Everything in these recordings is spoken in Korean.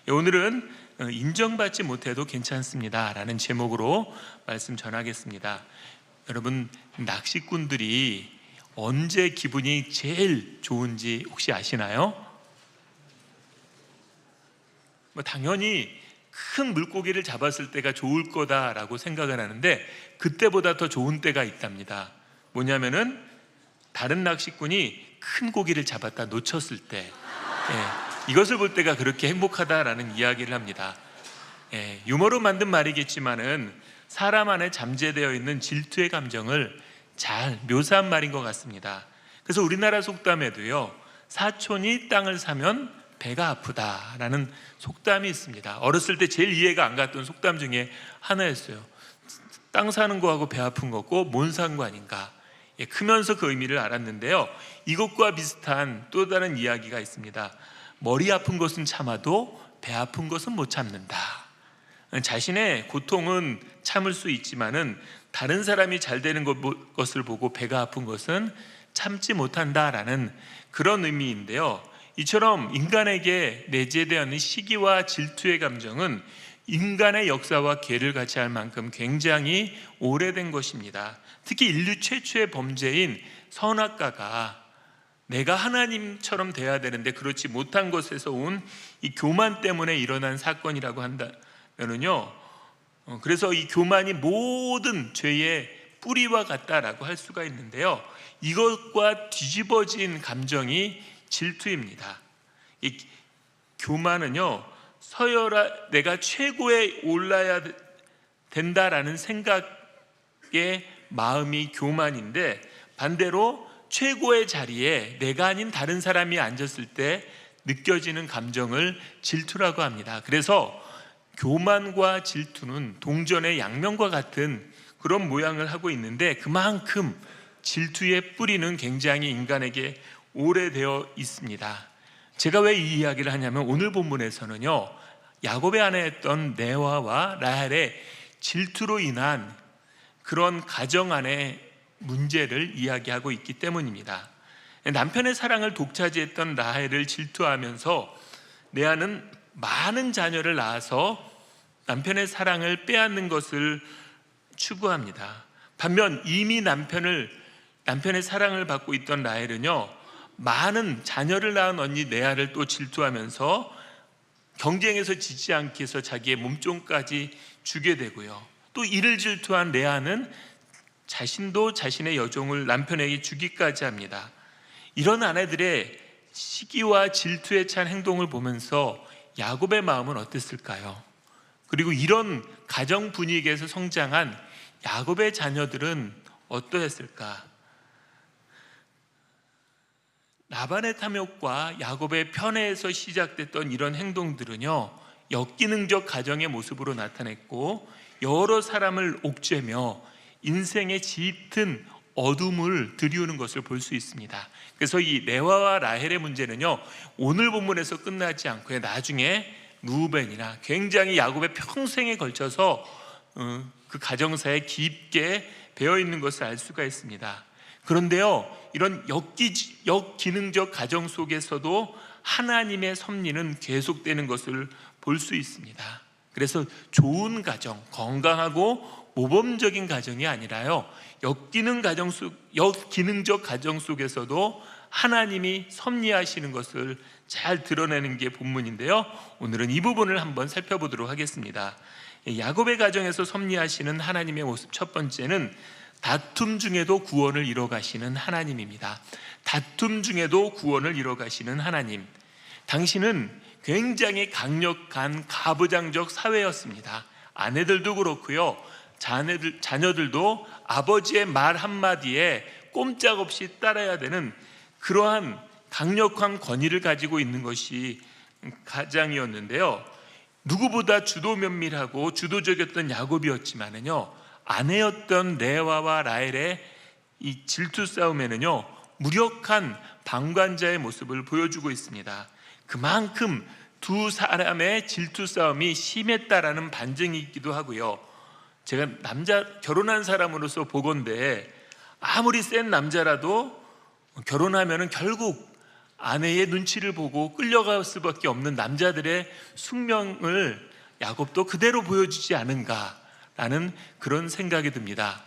오늘은 인정받지 못해도 괜찮습니다 라는 제목으로 말씀 전하겠습니다. 여러분, 낚시꾼들이 언제 기분이 제일 좋은지 혹시 아시나요? 당연히 큰 물고기를 잡았을 때가 좋을 거다라고 생각을 하는데 그때보다 더 좋은 때가 있답니다. 뭐냐면은 다른 낚시꾼이 큰 고기를 잡았다 놓쳤을 때, 이것을 볼 때가 그렇게 행복하다라는 이야기를 합니다. 유머로 만든 말이겠지만은 사람 안에 잠재되어 있는 질투의 감정을 잘 묘사한 말인 것 같습니다. 그래서 우리나라 속담에도요, 사촌이 땅을 사면 배가 아프다라는 속담이 있습니다. 어렸을 때 제일 이해가 안 갔던 속담 중에 하나였어요. 땅 사는 거하고 배 아픈 거고 뭔 상관인가. 크면서 그 의미를 알았는데요, 이것과 비슷한 또 다른 이야기가 있습니다. 머리 아픈 것은 참아도 배 아픈 것은 못 참는다. 자신의 고통은 참을 수 있지만은 다른 사람이 잘 되는 것을 보고 배가 아픈 것은 참지 못한다라는 그런 의미인데요, 이처럼 인간에게 내재되어 있는 시기와 질투의 감정은 인간의 역사와 궤를 같이 할 만큼 굉장히 오래된 것입니다. 특히 인류 최초의 범죄인 선악과가 내가 하나님처럼 돼야 되는데 그렇지 못한 것에서 온 이 교만 때문에 일어난 사건이라고 한다면요, 그래서 이 교만이 모든 죄의 뿌리와 같다라고 할 수가 있는데요, 이것과 뒤집어진 감정이 질투입니다. 이 교만은요, 서열화, 내가 최고에 올라야 된다라는 생각의 마음이 교만인데, 반대로 최고의 자리에 내가 아닌 다른 사람이 앉았을 때 느껴지는 감정을 질투라고 합니다. 그래서 교만과 질투는 동전의 양면과 같은 그런 모양을 하고 있는데, 그만큼 질투의 뿌리는 굉장히 인간에게 오래되어 있습니다. 제가 왜 이 이야기를 하냐면, 오늘 본문에서는요, 야곱의 아내였던 레아와 라헬의 질투로 인한 그런 가정 안의 문제를 이야기하고 있기 때문입니다. 남편의 사랑을 독차지했던 라헬을 질투하면서 레아는 많은 자녀를 낳아서 남편의 사랑을 빼앗는 것을 추구합니다. 반면 이미 남편의 사랑을 받고 있던 라헬은요, 많은 자녀를 낳은 언니 레아를 또 질투하면서 경쟁에서 지지 않기 위해서 자기의 몸종까지 주게 되고요, 또 이를 질투한 레아는 자신도 자신의 여종을 남편에게 주기까지 합니다. 이런 아내들의 시기와 질투에 찬 행동을 보면서 야곱의 마음은 어땠을까요? 그리고 이런 가정 분위기에서 성장한 야곱의 자녀들은 어떠했을까? 라반의 탐욕과 야곱의 편애에서 시작됐던 이런 행동들은요, 역기능적 가정의 모습으로 나타냈고, 여러 사람을 옥죄며 인생의 짙은 어둠을 들이우는 것을 볼 수 있습니다. 그래서 이 레아와 라헬의 문제는요, 오늘 본문에서 끝나지 않고 나중에 루벤이나 굉장히 야곱의 평생에 걸쳐서 그 가정사에 깊게 배어 있는 것을 알 수가 있습니다. 그런데요, 이런 역기능적 가정 속에서도 하나님의 섭리는 계속되는 것을 볼 수 있습니다. 그래서 좋은 가정, 건강하고 모범적인 가정이 아니라요, 역기능적 가정 속에서도 하나님이 섭리하시는 것을 잘 드러내는 게 본문인데요, 오늘은 이 부분을 한번 살펴보도록 하겠습니다. 야곱의 가정에서 섭리하시는 하나님의 모습, 첫 번째는 다툼 중에도 구원을 이뤄가시는 하나님입니다. 다툼 중에도 구원을 이뤄가시는 하나님. 당신은 굉장히 강력한 가부장적 사회였습니다. 아내들도 그렇고요, 자녀들도 아버지의 말 한마디에 꼼짝없이 따라야 되는 그러한 강력한 권위를 가지고 있는 것이 가장이었는데요, 누구보다 주도 면밀하고 주도적이었던 야곱이었지만은요, 아내였던 레아와 라헬의 이 질투 싸움에는요, 무력한 방관자의 모습을 보여주고 있습니다. 그만큼 두 사람의 질투 싸움이 심했다라는 반증이 있기도 하고요, 제가 결혼한 사람으로서 보건대 아무리 센 남자라도 결혼하면은 결국 아내의 눈치를 보고 끌려갈 수밖에 없는 남자들의 숙명을 야곱도 그대로 보여주지 않은가라는 그런 생각이 듭니다.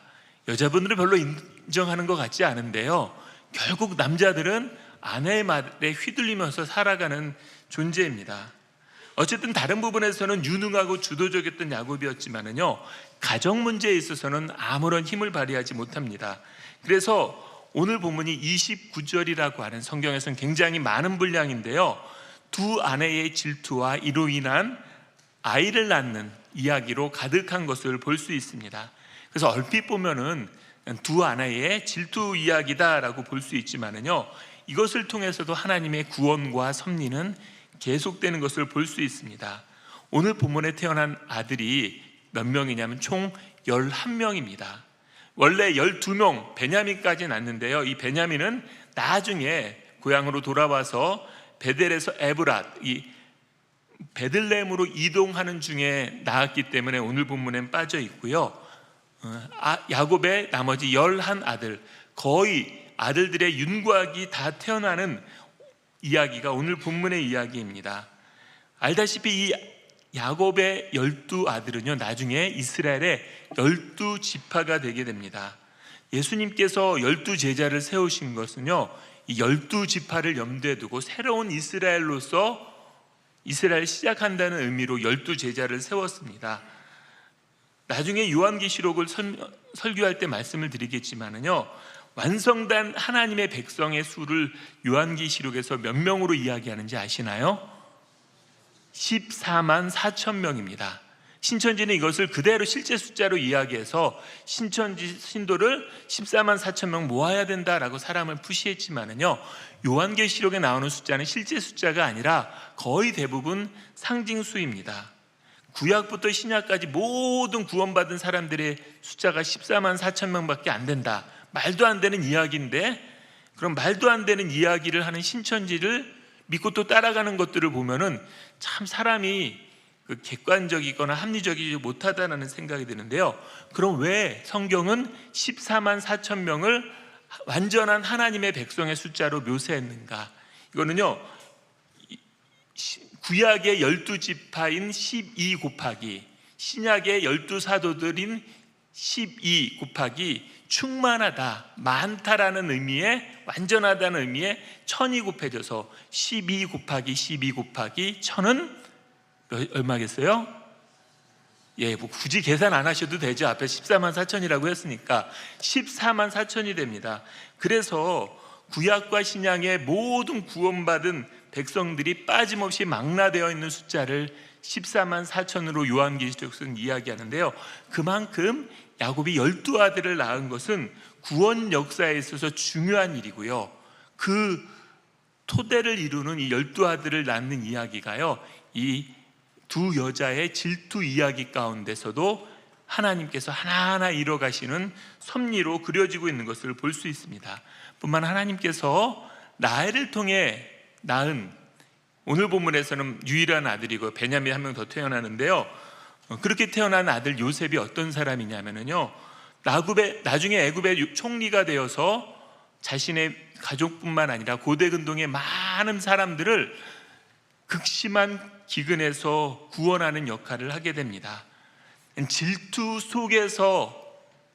여자분들은 별로 인정하는 것 같지 않은데요, 결국 남자들은 아내의 말에 휘둘리면서 살아가는 존재입니다. 어쨌든 다른 부분에서는 유능하고 주도적이었던 야곱이었지만은요, 가정 문제에 있어서는 아무런 힘을 발휘하지 못합니다. 그래서 오늘 본문이 29절이라고 하는, 성경에서는 굉장히 많은 분량인데요, 두 아내의 질투와 이로 인한 아이를 낳는 이야기로 가득한 것을 볼 수 있습니다. 그래서 얼핏 보면은 두 아내의 질투 이야기다라고 볼 수 있지만은요, 이것을 통해서도 하나님의 구원과 섭리는 계속되는 것을 볼 수 있습니다. 오늘 본문에 태어난 아들이 몇 명이냐면 총 11명입니다. 원래 12명 베냐민까지 낳는데요, 이 베냐민은 나중에 고향으로 돌아와서 베델에서 에브랏, 이 베들레헴으로 이동하는 중에 낳았기 때문에 오늘 본문엔 빠져 있고요. 야곱의 나머지 11아들, 거의 아들들의 윤곽이 다 태어나는 이야기가 오늘 본문의 이야기입니다. 알다시피 이 야곱의 12아들은요, 나중에 이스라엘의 12지파가 되게 됩니다. 예수님께서 12제자를 세우신 것은요, 이 12지파를 염두에 두고 새로운 이스라엘로서 이스라엘 시작한다는 의미로 12제자를 세웠습니다. 나중에 요한계시록을 설교할 때 말씀을 드리겠지만은요, 완성된 하나님의 백성의 수를 요한계시록에서 몇 명으로 이야기하는지 아시나요? 14만 4천 명입니다. 신천지는 이것을 그대로 실제 숫자로 이야기해서 신천지 신도를 14만 4천 명 모아야 된다라고 사람을 푸시했지만은요, 요한계시록에 나오는 숫자는 실제 숫자가 아니라 거의 대부분 상징수입니다. 구약부터 신약까지 모든 구원받은 사람들의 숫자가 14만 4천 명밖에 안 된다. 말도 안 되는 이야기인데, 그럼 말도 안 되는 이야기를 하는 신천지를 믿고 또 따라가는 것들을 보면은 참 사람이 객관적이거나 합리적이지 못하다는 생각이 드는데요, 그럼 왜 성경은 14만 4천 명을 완전한 하나님의 백성의 숫자로 묘사했는가? 이거는요, 구약의 12지파인 12 곱하기 신약의 12사도들인 12 곱하기 충만하다, 많다라는 의미에, 완전하다는 의미에 1000이 곱해져서 12 곱하기 12 곱하기 1000은 얼마겠어요? 뭐 굳이 계산 안 하셔도 되죠. 앞에 14만 4천이라고 했으니까 14만 4천이 됩니다. 그래서 구약과 신약의 모든 구원받은 백성들이 빠짐없이 망라되어 있는 숫자를 14만 4천으로 요한계시록은 이야기하는데요, 그만큼 야곱이 12아들을 낳은 것은 구원 역사에 있어서 중요한 일이고요, 그 토대를 이루는 이 12아들을 낳는 이야기가요, 이 두 여자의 질투 이야기 가운데서도 하나님께서 하나하나 이뤄가시는 섭리로 그려지고 있는 것을 볼 수 있습니다. 뿐만 하나님께서 라헬을 통해 낳은, 오늘 본문에서는 유일한 아들이고 베냐민 한 명 더 태어나는데요, 그렇게 태어난 아들 요셉이 어떤 사람이냐면요, 나중에 애굽의 총리가 되어서 자신의 가족뿐만 아니라 고대 근동의 많은 사람들을 극심한 기근에서 구원하는 역할을 하게 됩니다. 질투 속에서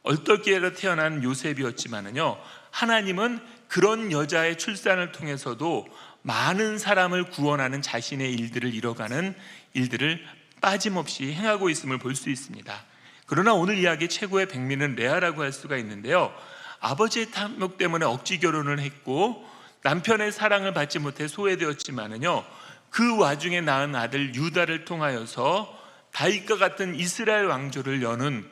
얼떨결에 태어난 요셉이었지만은요, 하나님은 그런 여자의 출산을 통해서도 많은 사람을 구원하는 자신의 일들을 이뤄가는 일들을 빠짐없이 행하고 있음을 볼 수 있습니다. 그러나 오늘 이야기의 최고의 백미는 레아라고 할 수가 있는데요, 아버지의 탐욕 때문에 억지 결혼을 했고 남편의 사랑을 받지 못해 소외되었지만은요, 그 와중에 낳은 아들 유다를 통하여서 다윗과 같은 이스라엘 왕조를 여는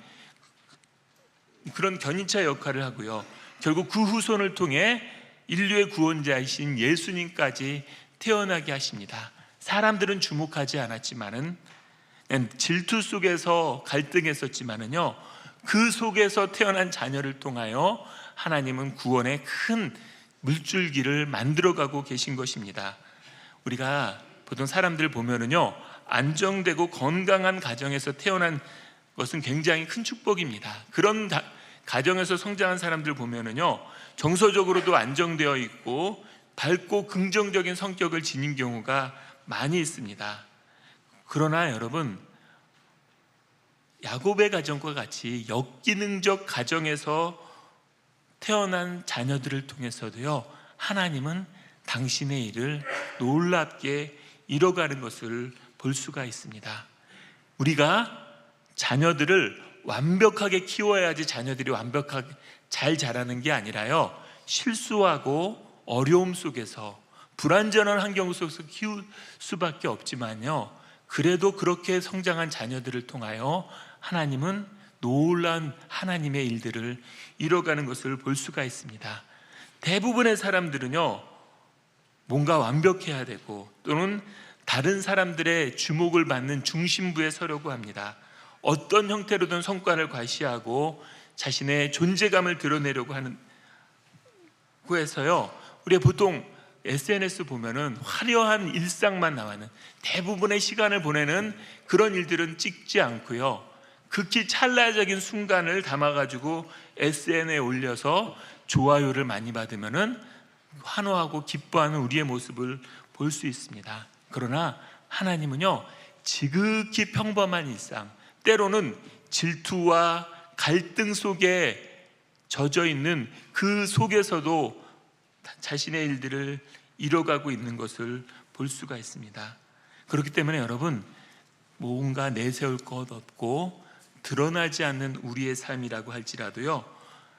그런 견인차 역할을 하고요, 결국 그 후손을 통해 인류의 구원자이신 예수님까지 태어나게 하십니다. 사람들은 주목하지 않았지만은, 질투 속에서 갈등했었지만은요, 그 속에서 태어난 자녀를 통하여 하나님은 구원의 큰 물줄기를 만들어가고 계신 것입니다. 우리가 보통 사람들 보면은요, 안정되고 건강한 가정에서 태어난 것은 굉장히 큰 축복입니다. 그런 가정에서 성장한 사람들 보면은요, 정서적으로도 안정되어 있고 밝고 긍정적인 성격을 지닌 경우가 많이 있습니다. 그러나 여러분, 야곱의 가정과 같이 역기능적 가정에서 태어난 자녀들을 통해서도요, 하나님은 당신의 일을 놀랍게 이뤄가는 것을 볼 수가 있습니다. 우리가 자녀들을 완벽하게 키워야지 자녀들이 완벽하게 잘 자라는 게 아니라요, 실수하고 어려움 속에서 불완전한 환경 속에서 키울 수밖에 없지만요, 그래도 그렇게 성장한 자녀들을 통하여 하나님은 놀라운 하나님의 일들을 이뤄가는 것을 볼 수가 있습니다. 대부분의 사람들은요, 뭔가 완벽해야 되고 또는 다른 사람들의 주목을 받는 중심부에 서려고 합니다. 어떤 형태로든 성과를 과시하고 자신의 존재감을 드러내려고 하는 해서요, 우리가 보통 SNS 보면은 화려한 일상만 나와는, 대부분의 시간을 보내는 그런 일들은 찍지 않고요, 극히 찰나적인 순간을 담아가지고 SNS에 올려서 좋아요를 많이 받으면은 환호하고 기뻐하는 우리의 모습을 볼 수 있습니다. 그러나 하나님은요, 지극히 평범한 일상, 때로는 질투와 갈등 속에 젖어 있는 그 속에서도 자신의 일들을 이뤄가고 있는 것을 볼 수가 있습니다. 그렇기 때문에 여러분, 뭔가 내세울 것 없고 드러나지 않는 우리의 삶이라고 할지라도요,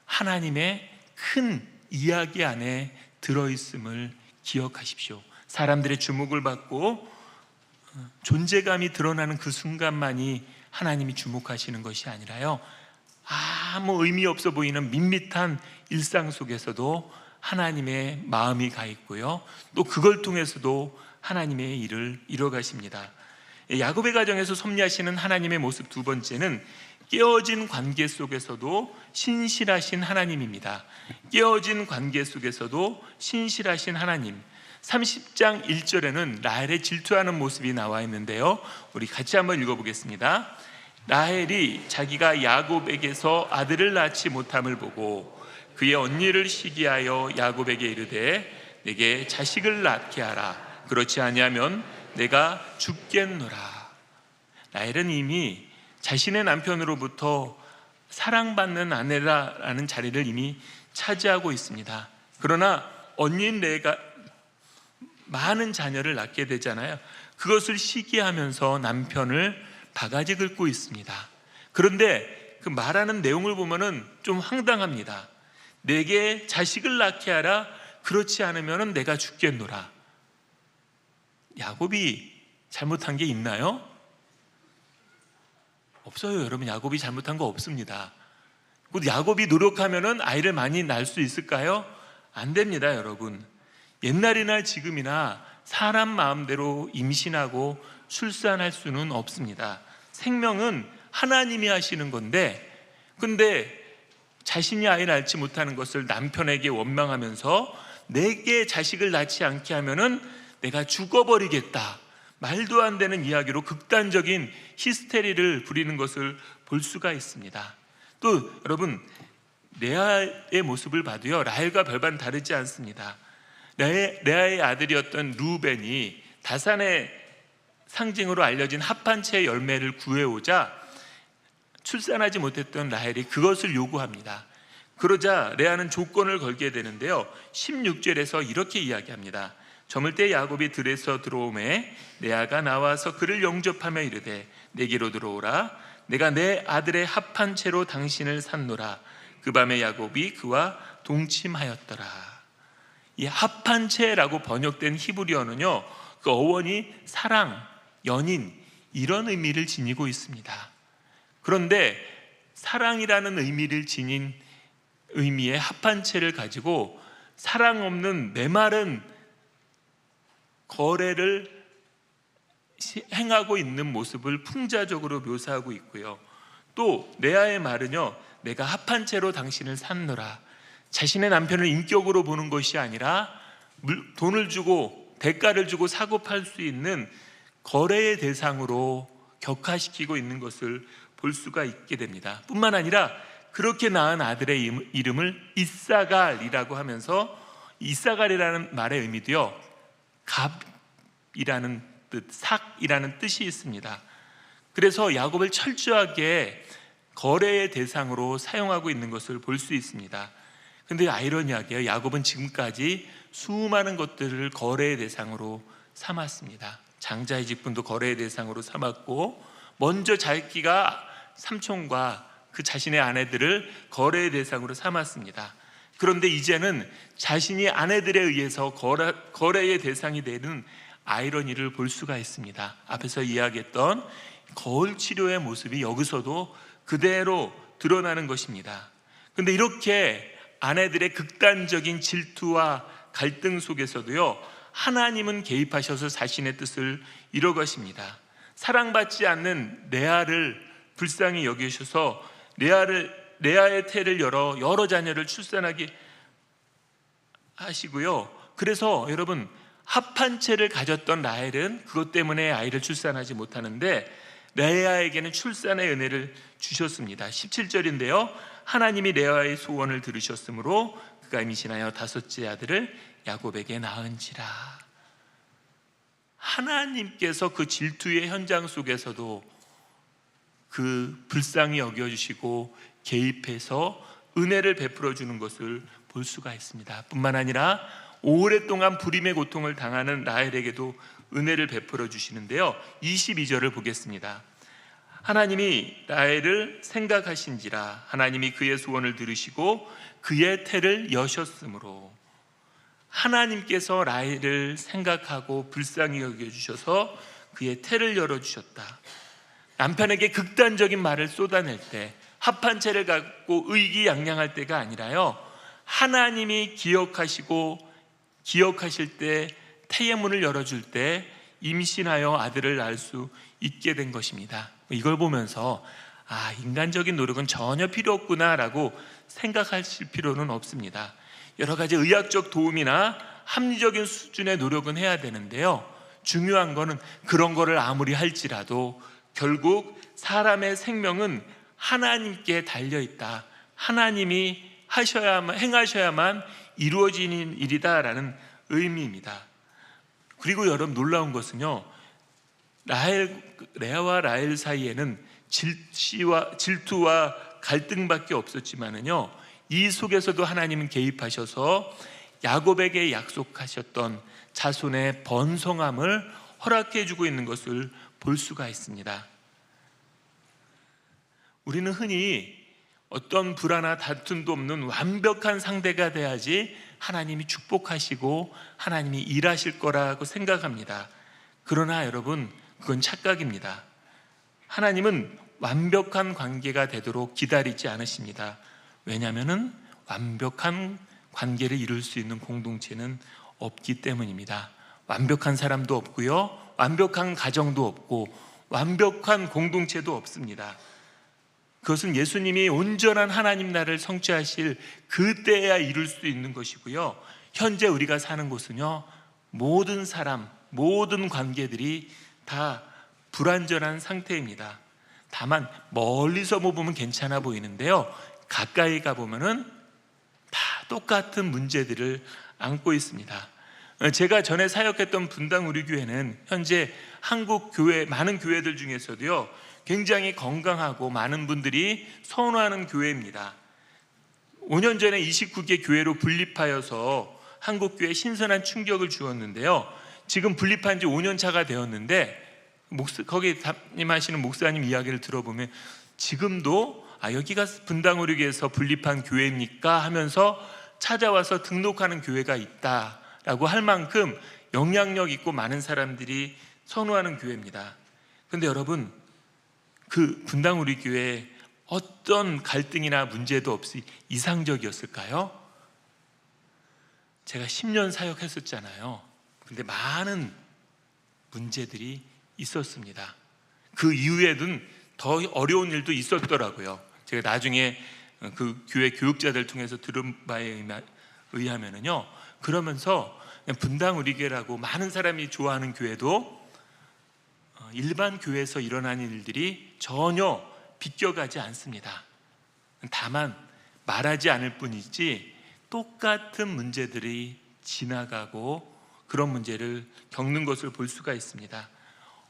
하나님의 큰 이야기 안에 들어있음을 기억하십시오. 사람들의 주목을 받고 존재감이 드러나는 그 순간만이 하나님이 주목하시는 것이 아니라요, 아무 의미 없어 보이는 밋밋한 일상 속에서도 하나님의 마음이 가 있고요, 또 그걸 통해서도 하나님의 일을 이뤄가십니다. 야곱의 가정에서 섭리하시는 하나님의 모습 두 번째는 깨어진 관계 속에서도 신실하신 하나님입니다. 깨어진 관계 속에서도 신실하신 하나님. 30장 1절에는 라헬의 질투하는 모습이 나와 있는데요, 우리 같이 한번 읽어보겠습니다. 라헬이 자기가 야곱에게서 아들을 낳지 못함을 보고 그의 언니를 시기하여 야곱에게 이르되 내게 자식을 낳게 하라. 그렇지 아니하면 내가 죽겠노라. 라헬은 이미 자신의 남편으로부터 사랑받는 아내라는 자리를 이미 차지하고 있습니다. 그러나 언니인 레아가 많은 자녀를 낳게 되잖아요. 그것을 시기하면서 남편을 바가지 긁고 있습니다. 그런데 그 말하는 내용을 보면은 좀 황당합니다. 내게 자식을 낳게 하라. 그렇지 않으면 내가 죽겠노라. 야곱이 잘못한 게 있나요? 없어요. 여러분, 야곱이 잘못한 거 없습니다. 야곱이 노력하면 아이를 많이 낳을 수 있을까요? 안 됩니다. 여러분, 옛날이나 지금이나 사람 마음대로 임신하고 출산할 수는 없습니다. 생명은 하나님이 하시는 건데, 근데 자신이 아이를 낳지 못하는 것을 남편에게 원망하면서 내게 자식을 낳지 않게 하면은 내가 죽어버리겠다, 말도 안 되는 이야기로 극단적인 히스테리를 부리는 것을 볼 수가 있습니다. 또 여러분, 레아의 모습을 봐도요, 라헬과 별반 다르지 않습니다. 레아의 아들이었던 루벤이 다산의 상징으로 알려진 합판체의 열매를 구해오자 출산하지 못했던 라헬이 그것을 요구합니다. 그러자 레아는 조건을 걸게 되는데요, 16절에서 이렇게 이야기합니다. 저물 때 야곱이 들에서 들어오매 레아가 나와서 그를 영접하며 이르되 내게로 들어오라. 내가 내 아들의 합판체로 당신을 샀노라. 그 밤에 야곱이 그와 동침하였더라. 이 합판체라고 번역된 히브리어는요, 그 어원이 사랑, 연인, 이런 의미를 지니고 있습니다. 그런데 사랑이라는 의미를 지닌 의미의 합판체를 가지고 사랑 없는 메마른 거래를 행하고 있는 모습을 풍자적으로 묘사하고 있고요, 또 레아의 말은요, 내가 합판체로 당신을 샀노라. 자신의 남편을 인격으로 보는 것이 아니라 돈을 주고 대가를 주고 사고 팔 수 있는 거래의 대상으로 격화시키고 있는 것을 볼 수가 있게 됩니다. 뿐만 아니라 그렇게 낳은 아들의 이름을 이사갈이라고 하면서 이사갈이라는 말의 의미도요, 갑이라는 뜻, 삭이라는 뜻이 있습니다. 그래서 야곱을 철저하게 거래의 대상으로 사용하고 있는 것을 볼 수 있습니다. 근데 아이러니하게 야곱은 지금까지 수많은 것들을 거래의 대상으로 삼았습니다. 장자의 직분도 거래의 대상으로 삼았고, 먼저 자기가 삼촌과 그 자신의 아내들을 거래의 대상으로 삼았습니다. 그런데 이제는 자신이 아내들에 의해서 거래의 대상이 되는 아이러니를 볼 수가 있습니다. 앞에서 이야기했던 거울 치료의 모습이 여기서도 그대로 드러나는 것입니다. 그런데 이렇게 아내들의 극단적인 질투와 갈등 속에서도요, 하나님은 개입하셔서 자신의 뜻을 이뤄가십니다. 사랑받지 않는 레아를 불쌍히 여기셔서 레아의 태를 열어 여러 자녀를 출산하게 하시고요. 그래서 여러분, 합한 채를 가졌던 라헬은 그것 때문에 아이를 출산하지 못하는데 레아에게는 출산의 은혜를 주셨습니다. 17절인데요, 하나님이 레아의 소원을 들으셨으므로 그가 임신하여 다섯째 아들을 야곱에게 낳은지라. 하나님께서 그 질투의 현장 속에서도 그 불쌍히 여겨주시고 개입해서 은혜를 베풀어 주는 것을 볼 수가 있습니다. 뿐만 아니라 오랫동안 불임의 고통을 당하는 라헬에게도 은혜를 베풀어 주시는데요, 22절을 보겠습니다. 하나님이 라헬을 생각하신지라. 하나님이 그의 소원을 들으시고 그의 태를 여셨으므로. 하나님께서 라헬을 생각하고 불쌍히 여겨주셔서 그의 태를 열어주셨다. 남편에게 극단적인 말을 쏟아낼 때, 합한 채를 갖고 의기양양할 때가 아니라요, 하나님이 기억하실 때 태의 문을 열어줄 때 임신하여 아들을 낳을 수 있게 된 것입니다. 이걸 보면서 인간적인 노력은 전혀 필요 없구나라고 생각하실 필요는 없습니다. 여러 가지 의학적 도움이나 합리적인 수준의 노력은 해야 되는데요, 중요한 거는 그런 거를 아무리 할지라도 결국 사람의 생명은 하나님께 달려있다, 하나님이 행하셔야만 이루어지는 일이다라는 의미입니다. 그리고 여러분, 놀라운 것은요, 레아와 라헬 사이에는 질투와 갈등밖에 없었지만은요, 이 속에서도 하나님은 개입하셔서 야곱에게 약속하셨던 자손의 번성함을 허락해 주고 있는 것을 볼 수가 있습니다. 우리는 흔히 어떤 불화나 다툼도 없는 완벽한 상대가 돼야지 하나님이 축복하시고 하나님이 일하실 거라고 생각합니다. 그러나 여러분, 그건 착각입니다. 하나님은 완벽한 관계가 되도록 기다리지 않으십니다. 왜냐하면 완벽한 관계를 이룰 수 있는 공동체는 없기 때문입니다. 완벽한 사람도 없고요, 완벽한 가정도 없고 완벽한 공동체도 없습니다. 그것은 예수님이 온전한 하나님 나라를 성취하실 그때야 이룰 수 있는 것이고요, 현재 우리가 사는 곳은요, 모든 사람, 모든 관계들이 다 불완전한 상태입니다. 다만 멀리서 보면 괜찮아 보이는데요, 가까이 가보면은 다 똑같은 문제들을 안고 있습니다. 제가 전에 사역했던 분당 우리 교회는 현재 한국 교회 많은 교회들 중에서도요, 굉장히 건강하고 많은 분들이 선호하는 교회입니다. 5년 전에 29개 교회로 분립하여서 한국교회에 신선한 충격을 주었는데요, 지금 분립한 지 5년 차가 되었는데 거기 담임하시는 목사님 이야기를 들어보면 지금도 여기가 분당 우리 교회에서 분립한 교회입니까? 하면서 찾아와서 등록하는 교회가 있다라고 할 만큼 영향력 있고 많은 사람들이 선호하는 교회입니다. 그런데 여러분, 그 분당 우리 교회에 어떤 갈등이나 문제도 없이 이상적이었을까요? 제가 10년 사역했었잖아요. 근데 많은 문제들이 있었습니다. 그 이후에는 더 어려운 일도 있었더라고요. 제가 나중에 그 교회 교육자들 통해서 들은 바에 의하면은요, 그러면서 분당 우리 교회라고 많은 사람이 좋아하는 교회도 일반 교회에서 일어나는 일들이 전혀 비껴가지 않습니다. 다만 말하지 않을 뿐이지 똑같은 문제들이 지나가고 그런 문제를 겪는 것을 볼 수가 있습니다.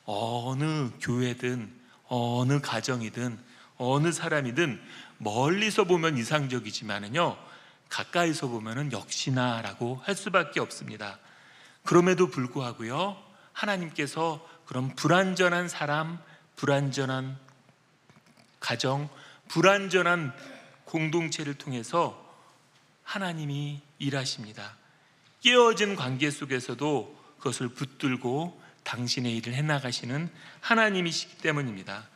어느 교회든 어느 가정이든 어느 사람이든 멀리서 보면 이상적이지만은요, 가까이서 보면은 역시나라고 할 수밖에 없습니다. 그럼에도 불구하고요, 하나님께서 그런 불완전한 사람, 불완전한 가정, 불완전한 공동체를 통해서 하나님이 일하십니다. 깨어진 관계 속에서도 그것을 붙들고 당신의 일을 해나가시는 하나님이시기 때문입니다.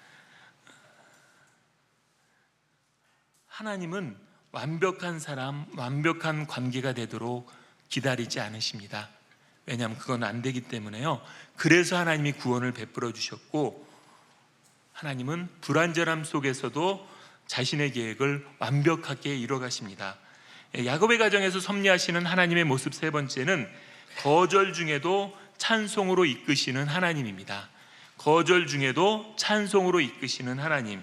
하나님은 완벽한 사람, 완벽한 관계가 되도록 기다리지 않으십니다. 왜냐하면 그건 안 되기 때문에요. 그래서 하나님이 구원을 베풀어 주셨고, 하나님은 불완전함 속에서도 자신의 계획을 완벽하게 이뤄가십니다. 야곱의 가정에서 섭리하시는 하나님의 모습 세 번째는 거절 중에도 찬송으로 이끄시는 하나님입니다. 거절 중에도 찬송으로 이끄시는 하나님.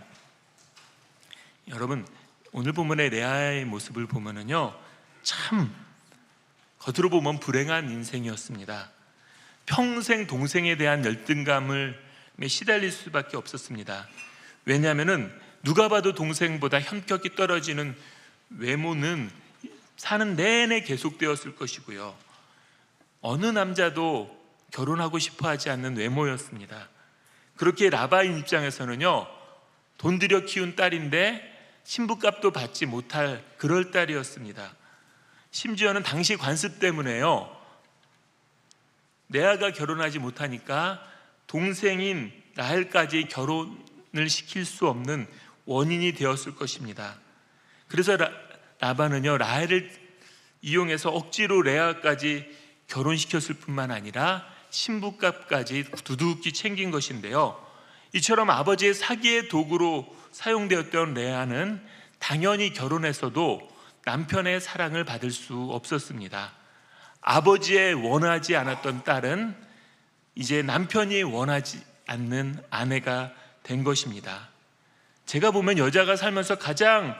여러분, 오늘 본문의 레아의 모습을 보면은요, 참 겉으로 보면 불행한 인생이었습니다. 평생 동생에 대한 열등감을 시달릴 수밖에 없었습니다. 왜냐하면은 누가 봐도 동생보다 현격이 떨어지는 외모는 사는 내내 계속되었을 것이고요, 어느 남자도 결혼하고 싶어 하지 않는 외모였습니다. 그렇게 라반의 입장에서는요, 돈 들여 키운 딸인데 신부값도 받지 못할 그럴 딸이었습니다. 심지어는 당시 관습 때문에요, 레아가 결혼하지 못하니까 동생인 라헬까지 결혼을 시킬 수 없는 원인이 되었을 것입니다. 그래서 라반은요, 라헬을 이용해서 억지로 레아까지 결혼시켰을 뿐만 아니라 신부값까지 두둑히 챙긴 것인데요, 이처럼 아버지의 사기의 도구로 사용되었던 레아는 당연히 결혼해서도 남편의 사랑을 받을 수 없었습니다. 아버지의 원하지 않았던 딸은 이제 남편이 원하지 않는 아내가 된 것입니다. 제가 보면 여자가 살면서 가장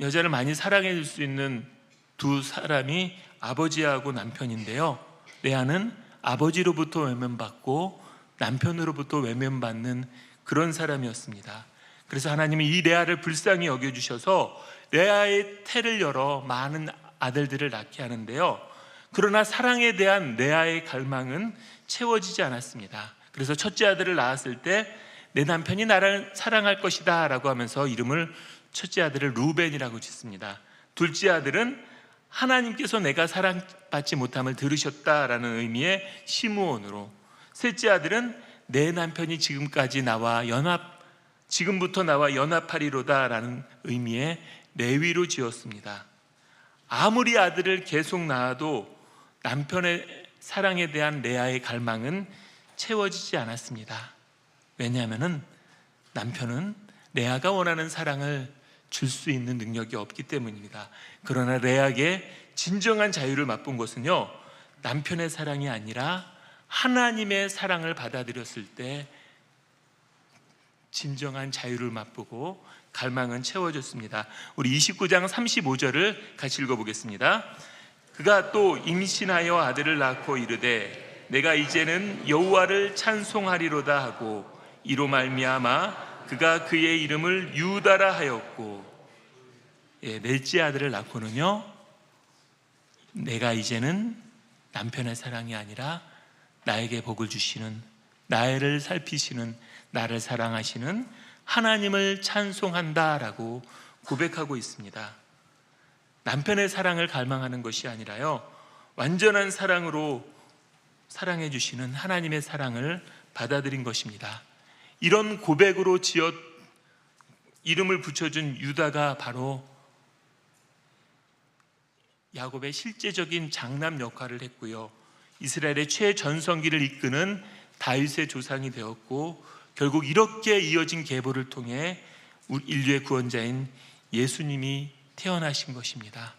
여자를 많이 사랑해 줄 수 있는 두 사람이 아버지하고 남편인데요, 레아는 아버지로부터 외면받고 남편으로부터 외면받는 그런 사람이었습니다. 그래서 하나님이 이 레아를 불쌍히 여겨주셔서 레아의 태를 열어 많은 아들들을 낳게 하는데요, 그러나 사랑에 대한 레아의 갈망은 채워지지 않았습니다. 그래서 첫째 아들을 낳았을 때 내 남편이 나를 사랑할 것이다 라고 하면서 이름을, 첫째 아들을 루벤이라고 짓습니다. 둘째 아들은 하나님께서 내가 사랑받지 못함을 들으셨다라는 의미의 시므온으로, 셋째 아들은 내 남편이 지금부터 나와 연합하리로다 라는 의미의 레위로 지었습니다. 아무리 아들을 계속 낳아도 남편의 사랑에 대한 레아의 갈망은 채워지지 않았습니다. 왜냐하면 남편은 레아가 원하는 사랑을 줄 수 있는 능력이 없기 때문입니다. 그러나 레아에게 진정한 자유를 맛본 것은요, 남편의 사랑이 아니라 하나님의 사랑을 받아들였을 때 진정한 자유를 맛보고 갈망은 채워졌습니다. 우리 29장 35절을 같이 읽어보겠습니다. 그가 또 임신하여 아들을 낳고 이르되 내가 이제는 여호와를 찬송하리로다 하고 이로 말미암아 그가 그의 이름을 유다라 하였고, 넷째 아들을 낳고는요, 내가 이제는 남편의 사랑이 아니라 나에게 복을 주시는, 나를 살피시는, 나를 사랑하시는 하나님을 찬송한다라고 고백하고 있습니다. 남편의 사랑을 갈망하는 것이 아니라요, 완전한 사랑으로 사랑해 주시는 하나님의 사랑을 받아들인 것입니다. 이런 고백으로 이름을 붙여준 유다가 바로 야곱의 실제적인 장남 역할을 했고요, 이스라엘의 최전성기를 이끄는 다윗의 조상이 되었고, 결국 이렇게 이어진 계보를 통해 인류의 구원자인 예수님이 태어나신 것입니다.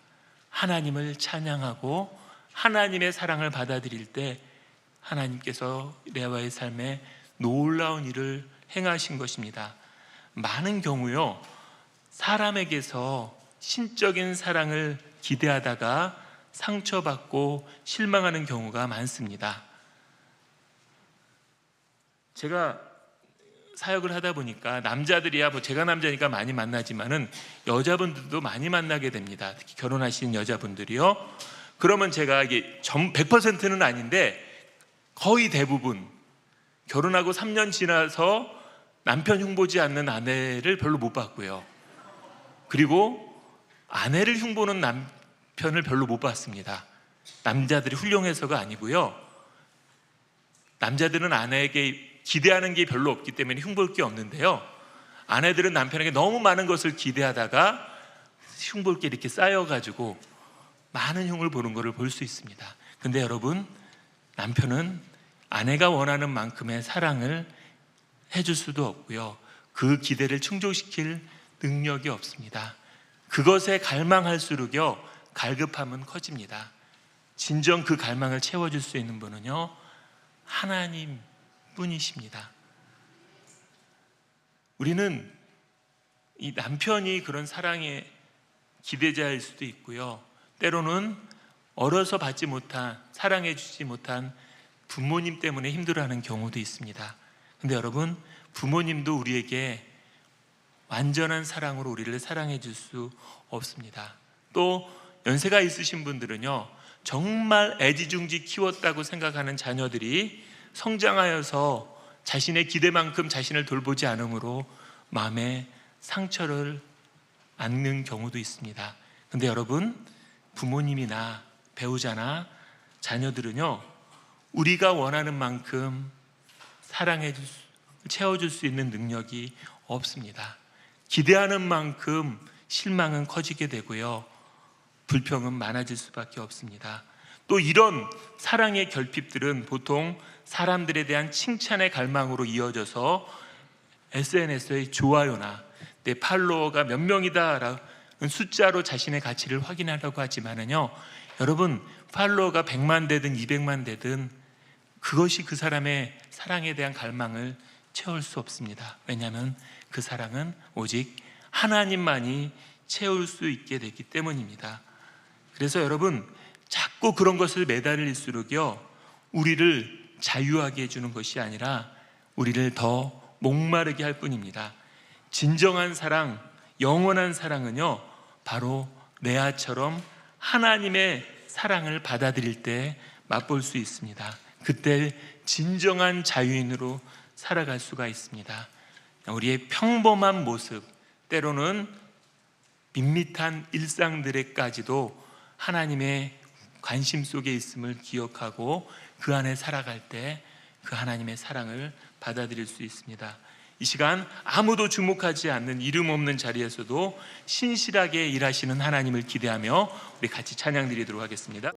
하나님을 찬양하고 하나님의 사랑을 받아들일 때 하나님께서 레아의 삶에 놀라운 일을 행하신 것입니다. 많은 경우요, 사람에게서 신적인 사랑을 기대하다가 상처받고 실망하는 경우가 많습니다. 제가 사역을 하다 보니까 남자들이야 제가 남자니까 많이 만나지만은 여자분들도 많이 만나게 됩니다. 특히 결혼하신 여자분들이요. 그러면 제가 이게 100%는 아닌데 거의 대부분 결혼하고 3년 지나서 남편 흉보지 않는 아내를 별로 못 봤고요. 그리고 아내를 흉보는 남편을 별로 못 봤습니다. 남자들이 훌륭해서가 아니고요. 남자들은 아내에게 기대하는 게 별로 없기 때문에 흉볼 게 없는데요. 아내들은 남편에게 너무 많은 것을 기대하다가 흉볼 게 이렇게 쌓여가지고 많은 흉을 보는 것을 볼 수 있습니다. 근데 여러분, 남편은 아내가 원하는 만큼의 사랑을 해줄 수도 없고요. 그 기대를 충족시킬 능력이 없습니다. 그것에 갈망할수록요, 갈급함은 커집니다. 진정 그 갈망을 채워줄 수 있는 분은요, 하나님 뿐이십니다. 우리는 이 남편이 그런 사랑의 기대자일 수도 있고요. 때로는 어려서 받지 못한, 사랑해 주지 못한 부모님 때문에 힘들어하는 경우도 있습니다. 근데 여러분, 부모님도 우리에게 완전한 사랑으로 우리를 사랑해 줄 수 없습니다. 또 연세가 있으신 분들은요, 정말 애지중지 키웠다고 생각하는 자녀들이 성장하여서 자신의 기대만큼 자신을 돌보지 않으므로 마음에 상처를 안는 경우도 있습니다. 근데 여러분, 부모님이나 배우자나 자녀들은요, 우리가 원하는 만큼 채워줄 수 있는 능력이 없습니다. 기대하는 만큼 실망은 커지게 되고요, 불평은 많아질 수밖에 없습니다. 또 이런 사랑의 결핍들은 보통 사람들에 대한 칭찬의 갈망으로 이어져서 SNS의 좋아요나 내 팔로워가 몇 명이다라는 숫자로 자신의 가치를 확인하려고 하지만은요, 여러분, 팔로워가 100만 되든 200만 되든 그것이 그 사람의 사랑에 대한 갈망을 채울 수 없습니다. 왜냐하면 그 사랑은 오직 하나님만이 채울 수 있게 됐기 때문입니다. 그래서 여러분, 자꾸 그런 것을 매달릴수록요, 우리를 자유하게 해주는 것이 아니라 우리를 더 목마르게 할 뿐입니다. 진정한 사랑, 영원한 사랑은요, 바로 레아처럼 하나님의 사랑을 받아들일 때 맛볼 수 있습니다. 그때 진정한 자유인으로 살아갈 수가 있습니다. 우리의 평범한 모습, 때로는 밋밋한 일상들에까지도 하나님의 관심 속에 있음을 기억하고 그 안에 살아갈 때 그 하나님의 사랑을 받아들일 수 있습니다. 이 시간 아무도 주목하지 않는 이름 없는 자리에서도 신실하게 일하시는 하나님을 기대하며 우리 같이 찬양 드리도록 하겠습니다.